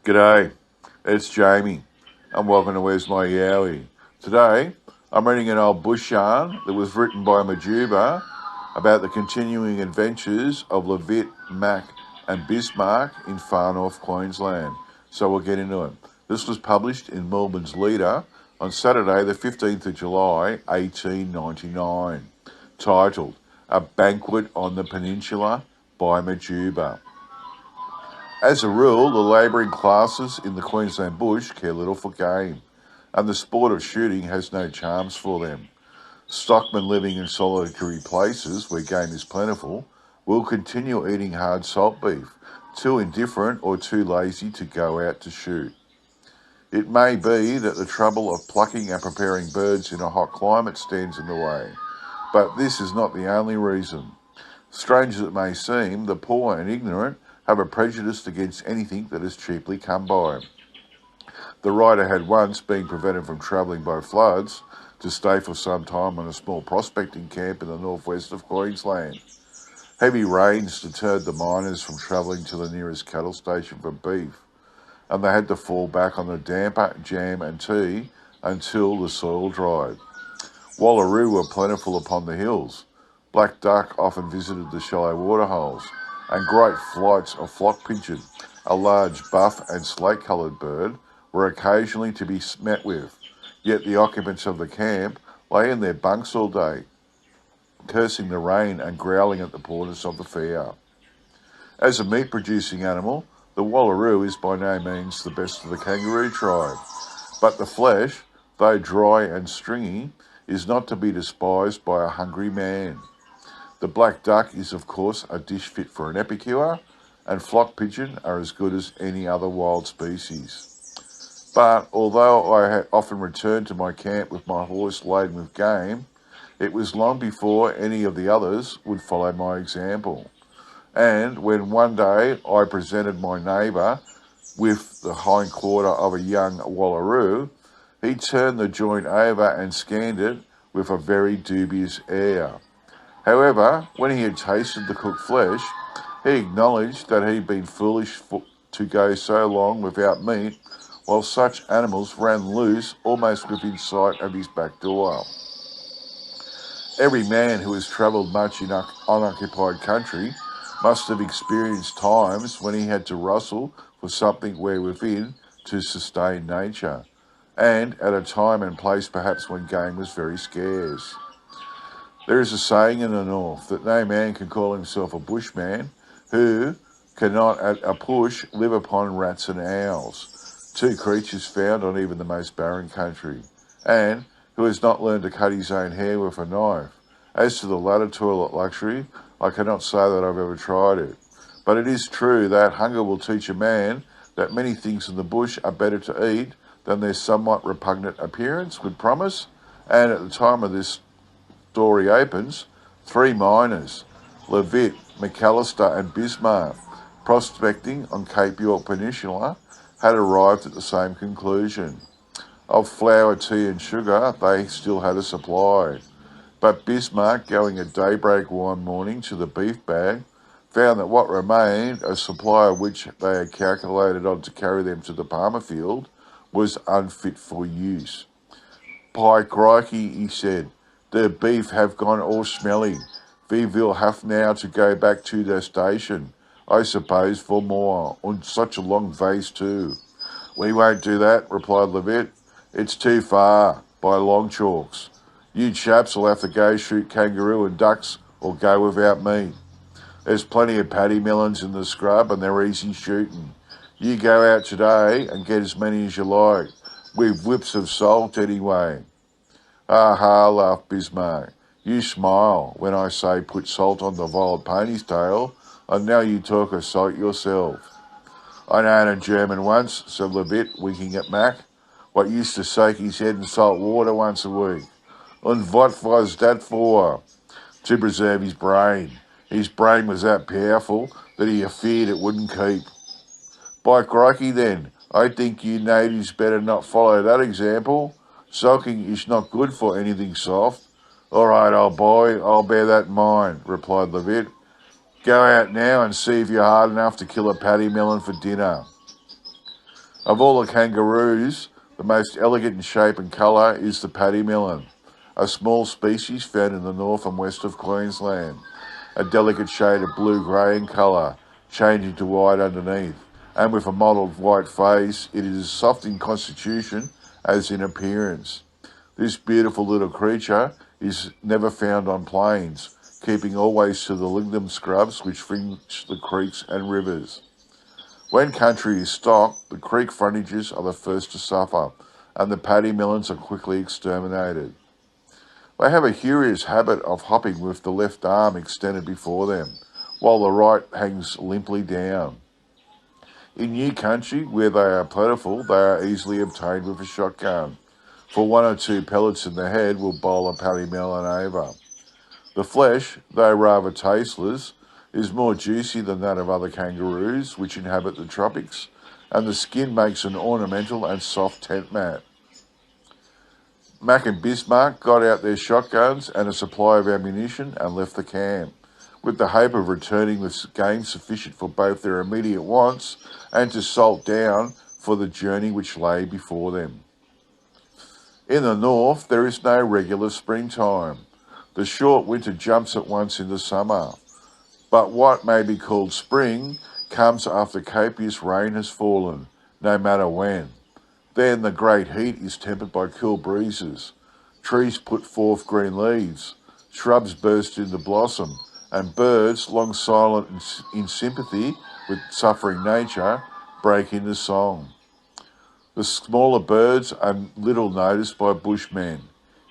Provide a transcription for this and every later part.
G'day, it's Jamie, and welcome to Where's My Yowie. Today, I'm reading an old bush yarn that was written by Majuba about the continuing adventures of Levitt, Mac, and Bismarck in far North Queensland. So we'll get into it. This was published in Melbourne's Leader on Saturday, the 15th of July, 1899, titled A Banquet on the Peninsula by Majuba. As a rule, the labouring classes in the Queensland bush care little for game, and the sport of shooting has no charms for them. Stockmen living in solitary places where game is plentiful will continue eating hard salt beef, too indifferent or too lazy to go out to shoot. It may be that the trouble of plucking and preparing birds in a hot climate stands in the way, but this is not the only reason. Strange as it may seem, the poor and ignorant have a prejudice against anything that is cheaply come by. The writer had once been prevented from travelling by floods to stay for some time on a small prospecting camp in the northwest of Queensland. Heavy rains deterred the miners from travelling to the nearest cattle station for beef, and they had to fall back on the damper, jam and tea until the soil dried. Wallaroo were plentiful upon the hills. Black duck often visited the shallow waterholes, and great flights of flock pigeon, a large buff and slate-coloured bird, were occasionally to be met with, yet the occupants of the camp lay in their bunks all day, cursing the rain and growling at the poorness of the fare. As a meat-producing animal, the wallaroo is by no means the best of the kangaroo tribe, but the flesh, though dry and stringy, is not to be despised by a hungry man. The black duck is, of course, a dish fit for an epicure, and flock pigeon are as good as any other wild species. But although I had often returned to my camp with my horse laden with game, it was long before any of the others would follow my example. And when one day I presented my neighbour with the hind quarter of a young wallaroo, he turned the joint over and scanned it with a very dubious air. However, when he had tasted the cooked flesh, he acknowledged that he'd been foolish to go so long without meat, while such animals ran loose almost within sight of his back door. Every man who has travelled much in unoccupied country must have experienced times when he had to rustle for something wherewithin to sustain nature, and at a time and place perhaps when game was very scarce. There is a saying in the north that no man can call himself a bushman who cannot at a push live upon rats and owls, two creatures found on even the most barren country, and who has not learned to cut his own hair with a knife. As to the latter toilet luxury, I cannot say that I've ever tried it, but it is true that hunger will teach a man that many things in the bush are better to eat than their somewhat repugnant appearance would promise, and at the time of this story opens, three miners, Levitt, McAllister and Bismarck, prospecting on Cape York Peninsula, had arrived at the same conclusion. Of flour, tea and sugar they still had a supply, but Bismarck, going at daybreak one morning to the beef bag, found that what remained, a supply of which they had calculated on to carry them to the Palmer field, was unfit for use. "By crikey," he said, "the beef have gone all smelly. We will have now to go back to the station, I suppose, for more, on such a long ways too." "We won't do that," replied Levitt. "It's too far, by long chalks. You chaps will have to go shoot kangaroo and ducks or go without me. There's plenty of paddy melons in the scrub and they're easy shooting. You go out today and get as many as you like, with whips of salt anyway." "Ha ha," laughed Bismarck. "You smile when I say put salt on the wild pony's tail, and now you talk of salt yourself." "I known a German once," said Levitt, winking at Mac, "what used to soak his head in salt water once a week. And what was that for?" "To preserve his brain. His brain was that powerful that he feared it wouldn't keep." "By crikey then, I think you natives better not follow that example. Soaking is not good for anything soft." "All right, old boy, I'll bear that in mind," replied Levitt. "Go out now and see if you're hard enough to kill a paddy melon for dinner." Of all the kangaroos, the most elegant in shape and colour is the paddy melon, a small species found in the north and west of Queensland. A delicate shade of blue-grey in colour, changing to white underneath, and with a mottled white face, it is as soft in constitution as in appearance. This beautiful little creature is never found on plains, keeping always to the lignum scrubs which fringe the creeks and rivers. When country is stocked, the creek frontages are the first to suffer, and the paddy melons are quickly exterminated. They have a curious habit of hopping with the left arm extended before them, while the right hangs limply down. In new country, where they are plentiful, they are easily obtained with a shotgun, for 1 or 2 pellets in the head will bowl a paddy melon over. The flesh, though rather tasteless, is more juicy than that of other kangaroos which inhabit the tropics, and the skin makes an ornamental and soft tent mat. Mac and Bismarck got out their shotguns and a supply of ammunition and left the camp, with the hope of returning with game sufficient for both their immediate wants and to salt down for the journey which lay before them. In the north, there is no regular springtime. The short winter jumps at once into summer. But what may be called spring comes after copious rain has fallen, no matter when. Then the great heat is tempered by cool breezes. Trees put forth green leaves, shrubs burst into blossom, and birds, long silent in sympathy with suffering nature, break into song. The smaller birds are little noticed by bushmen.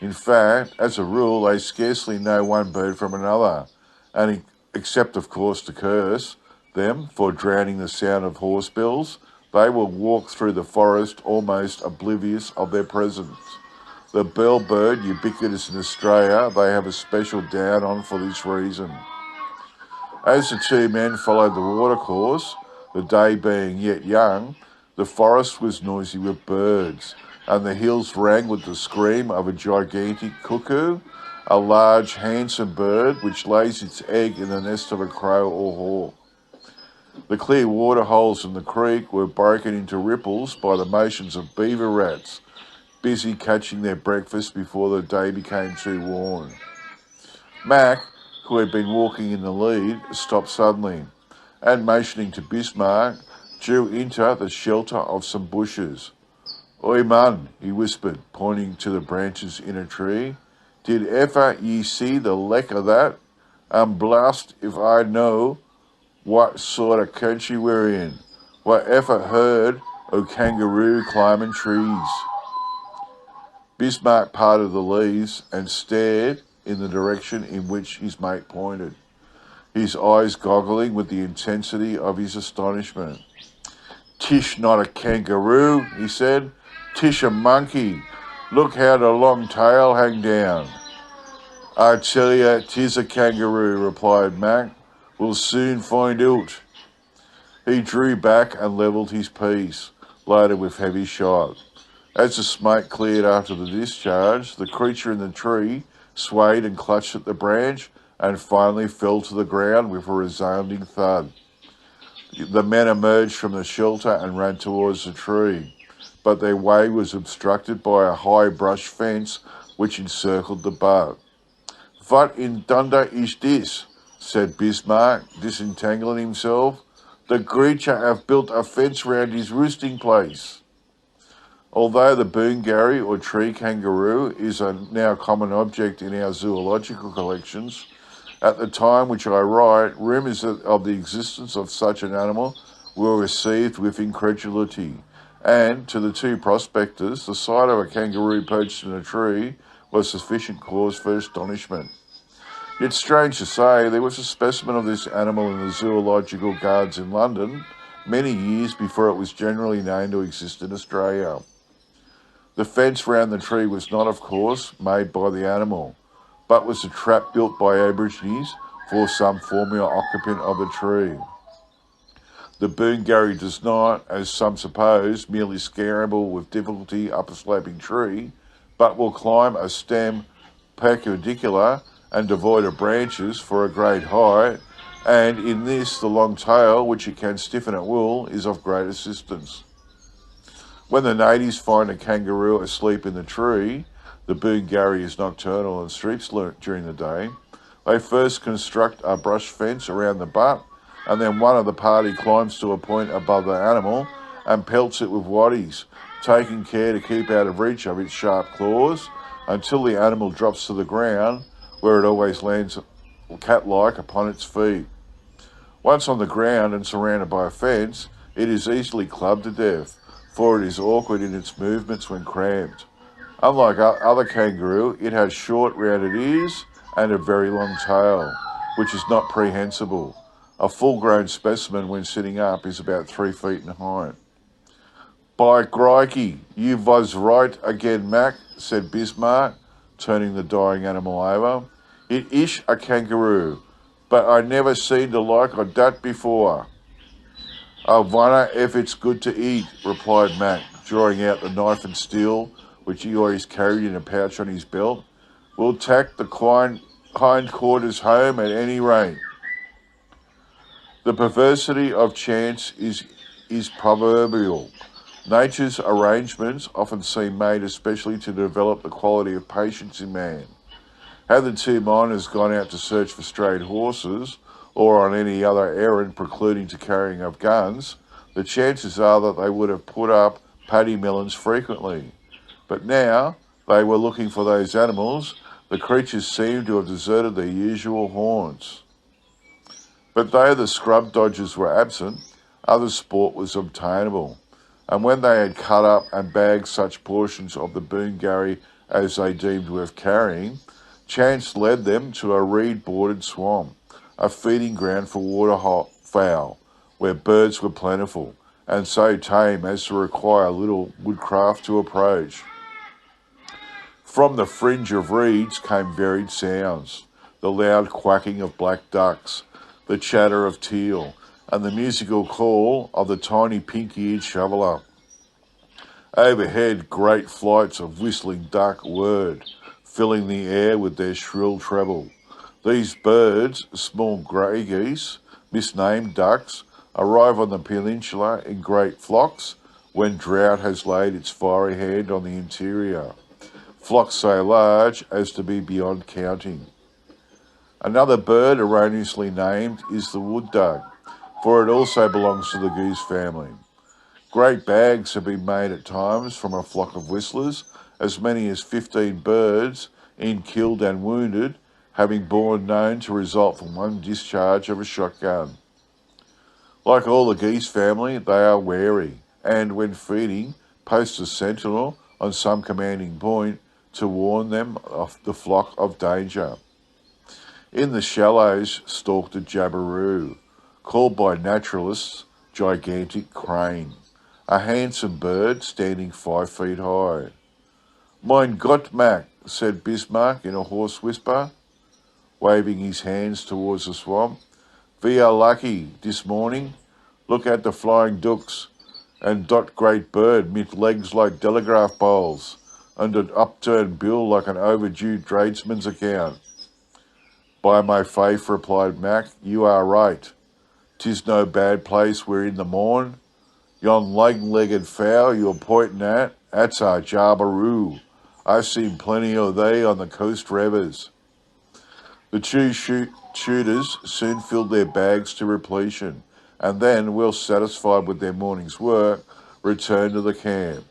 In fact, as a rule, they scarcely know one bird from another, and except, of course, to curse them for drowning the sound of horse bells, they will walk through the forest almost oblivious of their presence. The bellbird, ubiquitous in Australia, they have a special down on for this reason. As the 2 men followed the watercourse, the day being yet young, the forest was noisy with birds, and the hills rang with the scream of a gigantic cuckoo, a large, handsome bird which lays its egg in the nest of a crow or hawk. The clear water holes in the creek were broken into ripples by the motions of beaver rats, busy catching their breakfast before the day became too warm. Mac, who had been walking in the lead, stopped suddenly, and motioning to Bismarck, drew into the shelter of some bushes. "Oi, man," he whispered, pointing to the branches in a tree. "Did ever ye see the like of that? I'm blast if I know what sort of country we're in. What ever heard o' kangaroo climbing trees?" Bismarck parted the leaves and stared in the direction in which his mate pointed, his eyes goggling with the intensity of his astonishment. "Tish not a kangaroo," he said. "Tish a monkey. Look how the long tail hang down." "I tell you, 'tis a kangaroo," replied Mac. "We'll soon find out." He drew back and levelled his piece, loaded with heavy shot. As the smoke cleared after the discharge, the creature in the tree swayed and clutched at the branch and finally fell to the ground with a resounding thud. The men emerged from the shelter and ran towards the tree, but their way was obstructed by a high brush fence which encircled the butt. "What in thunder is this?" said Bismarck, disentangling himself. "The creature have built a fence round his roosting place." Although the boongarry or tree kangaroo is a now common object in our zoological collections, at the time which I write, rumours of the existence of such an animal were received with incredulity, and to the 2 prospectors, the sight of a kangaroo perched in a tree was sufficient cause for astonishment. Yet, strange to say, there was a specimen of this animal in the zoological gardens in London many years before it was generally known to exist in Australia. The fence round the tree was not, of course, made by the animal, but was a trap built by Aborigines for some former occupant of the tree. The boongarry does not, as some suppose, merely scramble with difficulty up a sloping tree, but will climb a stem perpendicular and devoid of branches for a great height, and in this the long tail, which it can stiffen at will, is of great assistance. When the natives find a kangaroo asleep in the tree, the Boongari is nocturnal and sleeps during the day, they first construct a brush fence around the butt, and then one of the party climbs to a point above the animal and pelts it with waddies, taking care to keep out of reach of its sharp claws until the animal drops to the ground, where it always lands cat-like upon its feet. Once on the ground and surrounded by a fence, it is easily clubbed to death, for it is awkward in its movements when cramped. Unlike other kangaroo, it has short, rounded ears and a very long tail, which is not prehensible. A full-grown specimen, when sitting up, is about 3 feet in height. "By crikey, you was right again, Mac," said Bismarck, turning the dying animal over. "It ish a kangaroo, but I never seen the like of that before." "I wonder if it's good to eat," replied Mac, drawing out the knife and steel, which he always carried in a pouch on his belt. "We'll tack the hindquarters home at any rate." The perversity of chance is proverbial. Nature's arrangements often seem made especially to develop the quality of patience in man. Had the two miners gone out to search for strayed horses, or on any other errand precluding to carrying of guns, the chances are that they would have put up paddy melons frequently. But now they were looking for those animals. The creatures seemed to have deserted their usual haunts. But though the scrub dodgers were absent, other sport was obtainable, and when they had cut up and bagged such portions of the Boongari as they deemed worth carrying, chance led them to a reed-bordered swamp, a feeding ground for waterfowl, where birds were plentiful, and so tame as to require little woodcraft to approach. From the fringe of reeds came varied sounds, the loud quacking of black ducks, the chatter of teal, and the musical call of the tiny pink-eared shoveler. Overhead, great flights of whistling duck whirred, filling the air with their shrill treble. These birds, small grey geese, misnamed ducks, arrive on the peninsula in great flocks when drought has laid its fiery hand on the interior, flocks so large as to be beyond counting. Another bird erroneously named is the wood duck, for it also belongs to the goose family. Great bags have been made at times from a flock of whistlers, as many as 15 birds, in killed and wounded, having been known to result from one discharge of a shotgun. Like all the geese family, they are wary, and when feeding, post a sentinel on some commanding point to warn them of the flock of danger. In the shallows stalked a jabiru, called by naturalists gigantic crane, a handsome bird standing 5 feet high. "Mein Gott, Mac," said Bismarck in a hoarse whisper, waving his hands towards the swamp. "We are lucky this morning. Look at the flying ducks, and dot great bird mit legs like telegraph poles, and an upturned bill like an overdue tradesman's account." "By my faith," replied Mac, "you are right. 'Tis no bad place we're in the morn. Yon long-legged fowl you're pointing at, that's our jabiru. I've seen plenty of they on the coast rivers." The two shooters soon filled their bags to repletion, and then, well satisfied with their morning's work, returned to the camp.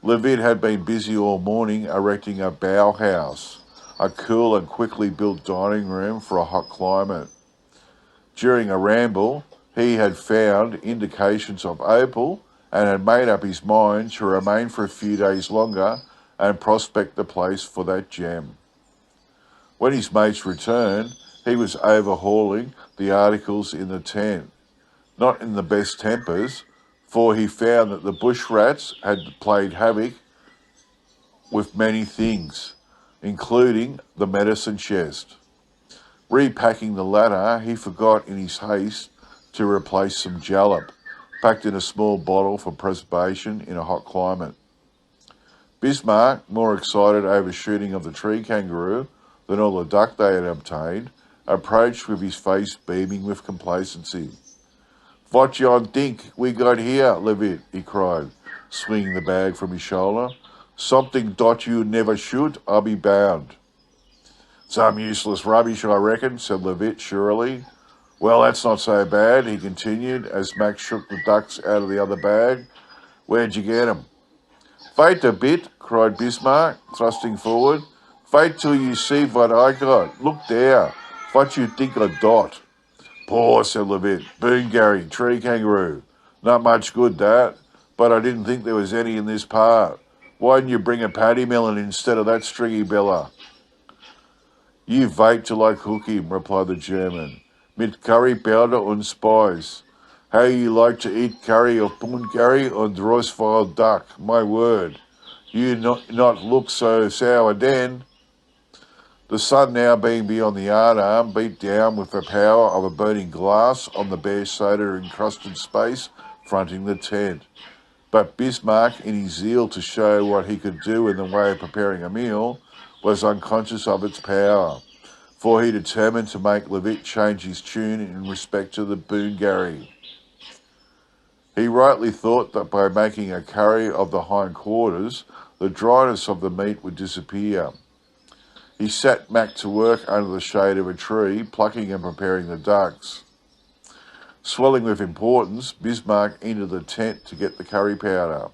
Levitt had been busy all morning erecting a bough house, a cool and quickly built dining room for a hot climate. During a ramble, he had found indications of opal and had made up his mind to remain for a few days longer and prospect the place for that gem. When his mates returned, he was overhauling the articles in the tent, not in the best tempers, for he found that the bush rats had played havoc with many things, including the medicine chest. Repacking the latter, he forgot in his haste to replace some jalap, packed in a small bottle for preservation in a hot climate. Bismarck, more excited over shooting of the tree kangaroo than all the duck they had obtained, approached with his face beaming with complacency. "What yon think we got here, Levitt?" he cried, swinging the bag from his shoulder. Something dot you never should, I'll be bound. Some useless rubbish, I reckon, said Levitt surely. Well, that's not so bad, he continued, as Mac shook the ducks out of the other bag. Where'd you get 'em? Wait a bit, cried Bismarck, thrusting forward. Wait till you see what I got. Look there. What you think I dot? Poor, said Levitt. Boongarry, tree kangaroo. Not much good, that. But I didn't think there was any in this part. Why didn't you bring a paddy melon instead of that stringy bella? You wait till I cook him, replied the German. Mit curry powder und spice. How you like to eat curry of Boongarry and roast-wild duck, my word. You not look so sour then. The sun now being beyond the yardarm beat down with the power of a burning glass on the bare soda-encrusted space fronting the tent. But Bismarck, in his zeal to show what he could do in the way of preparing a meal, was unconscious of its power, for he determined to make Levitt change his tune in respect to the Boongarry. He rightly thought that by making a curry of the hindquarters, the dryness of the meat would disappear. He set Mac to work under the shade of a tree, plucking and preparing the ducks. Swelling with importance, Bismarck entered the tent to get the curry powder.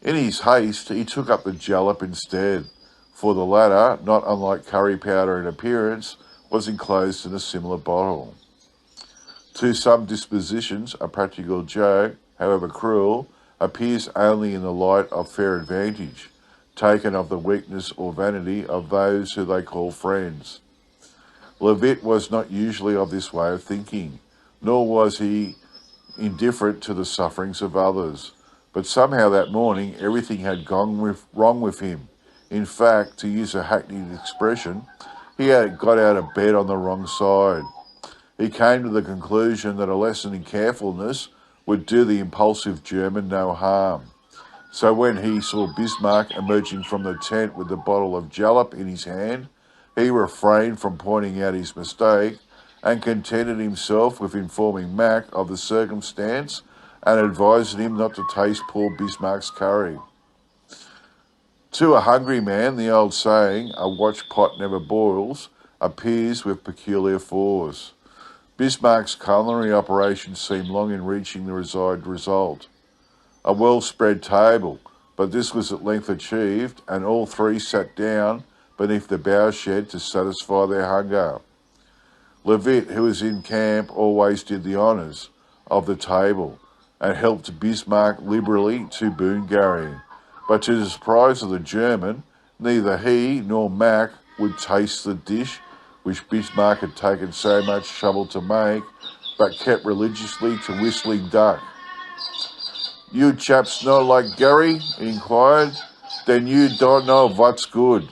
In his haste, he took up the jalap instead, for the latter, not unlike curry powder in appearance, was enclosed in a similar bottle. To some dispositions, a practical joke, however cruel, appears only in the light of fair advantage, taken of the weakness or vanity of those who they call friends. Levitt was not usually of this way of thinking, nor was he indifferent to the sufferings of others. But somehow that morning everything had gone wrong with him. In fact, to use a hackneyed expression, he had got out of bed on the wrong side. He came to the conclusion that a lesson in carefulness would do the impulsive German no harm. So when he saw Bismarck emerging from the tent with the bottle of jalap in his hand, he refrained from pointing out his mistake and contented himself with informing Mac of the circumstance and advising him not to taste poor Bismarck's curry. To a hungry man, the old saying, a watch pot never boils, appears with peculiar force. Bismarck's culinary operations seemed long in reaching the desired result. A well-spread table, but this was at length achieved, and all three sat down beneath the bough shed to satisfy their hunger. Levitt, who was in camp, always did the honours of the table and helped Bismarck liberally to Boongarry. But to the surprise of the German, neither he nor Mac would taste the dish which Bismarck had taken so much trouble to make, but kept religiously to whistling duck. You chaps not like Gary? He inquired. Then you don't know what's good.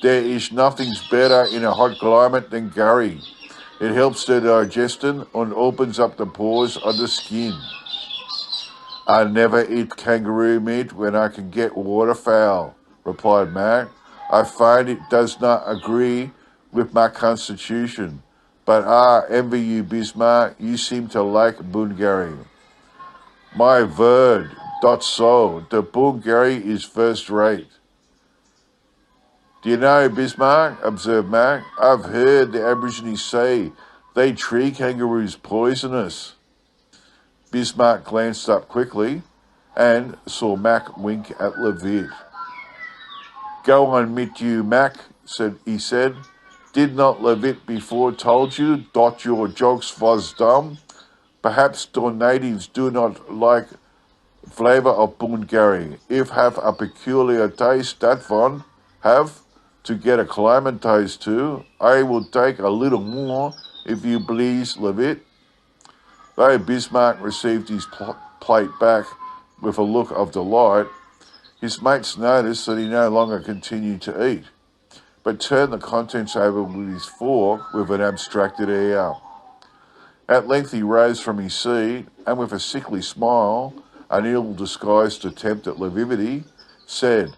There is nothing's better in a hot climate than Gary. It helps the digestion and opens up the pores of the skin. I never eat kangaroo meat when I can get waterfowl, replied Mac. I find it does not agree with my constitution. But I envy you, Bismarck. You seem to like Boongarry. My word, that's so. The Boongarry is first rate. Do you know, Bismarck, observed Mac, I've heard the Aborigines say they tree kangaroos poisonous. Bismarck glanced up quickly and saw Mac wink at Levitt. Go on mit you, Mac, he said. Did not Levitt before told you that your jokes was dumb? Perhaps the natives do not like flavour of Boongarry. If have a peculiar taste, that one have to get a climate taste too. I will take a little more, if you please, Levitt. Though Bismarck received his plate back with a look of delight, his mates noticed that he no longer continued to eat, but turned the contents over with his fork with an abstracted air. At length he rose from his seat, and with a sickly smile, an ill-disguised attempt at levity, said,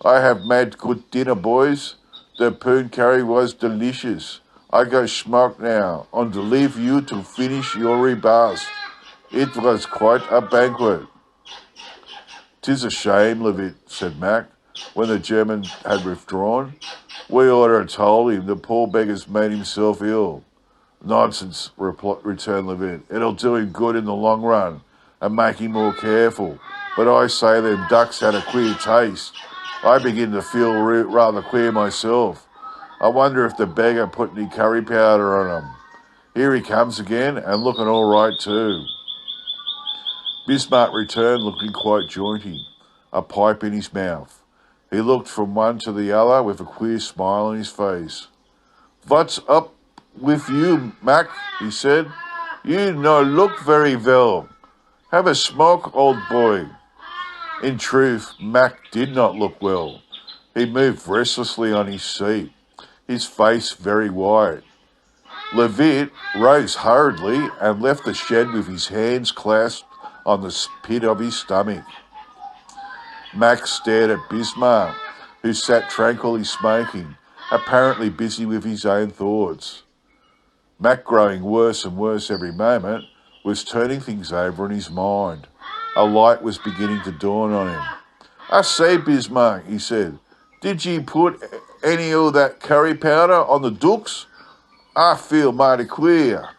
I have made good dinner, boys. The Boongarry was delicious. I go smoke now, and leave you to finish your repast. It was quite a banquet. "'Tis a shame, Levitt," said Mac, when the German had withdrawn. "We ought to have told him the poor beggar's made himself ill." "Nonsense," returned Levitt. "It'll do him good in the long run and make him more careful. But I say them ducks had a queer taste. I begin to feel rather queer myself. I wonder if the beggar put any curry powder on 'em. Here he comes again, and looking all right too." Bismarck returned looking quite jaunty, a pipe in his mouth. He looked from one to the other with a queer smile on his face. "What's up with you, Mac?" he said. "You no look very well. Have a smoke, old boy." In truth, Mac did not look well. He moved restlessly on his seat, his face very white. Levitt rose hurriedly and left the shed with his hands clasped on the pit of his stomach. Mac stared at Bismarck, who sat tranquilly smoking, apparently busy with his own thoughts. Mac, growing worse and worse every moment, was turning things over in his mind. A light was beginning to dawn on him. "I say, Bismarck," he said, "did ye put any of that curry powder on the dooks? I feel mighty queer."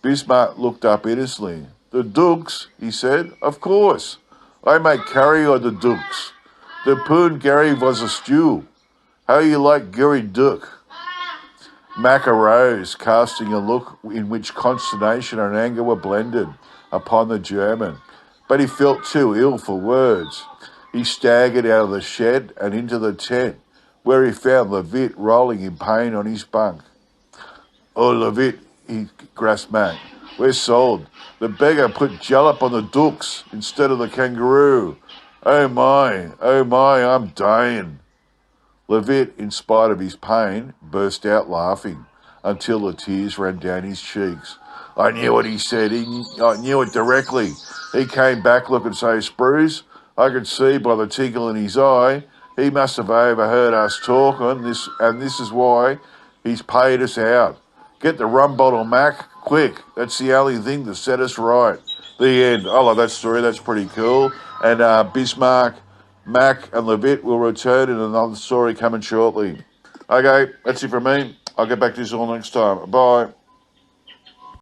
Bismarck looked up innocently. "The dooks," he said. "Of course. I make curry on the dooks. The poon Gary was a stew. How you like Gary Duck?" Mac arose, casting a look in which consternation and anger were blended upon the German, but he felt too ill for words. He staggered out of the shed and into the tent, where he found Levitt rolling in pain on his bunk. "Oh, Levitt," he grasped Mac, "we're sold. The beggar put jalap on the dooks instead of the kangaroo. Oh my, I'm dying." Levitt, in spite of his pain, burst out laughing until the tears ran down his cheeks. "I knew what he said. I knew it directly. He came back looking so spruce. I could see by the tinkle in his eye. He must have overheard us talking, and this is why he's paid us out. Get the rum bottle, Mac, quick. That's the only thing to set us right." The end. I love that story. That's pretty cool. And Bismarck, Mac and Levitt will return in another story coming shortly. Okay, that's it from me. I'll get back to you all next time. Bye.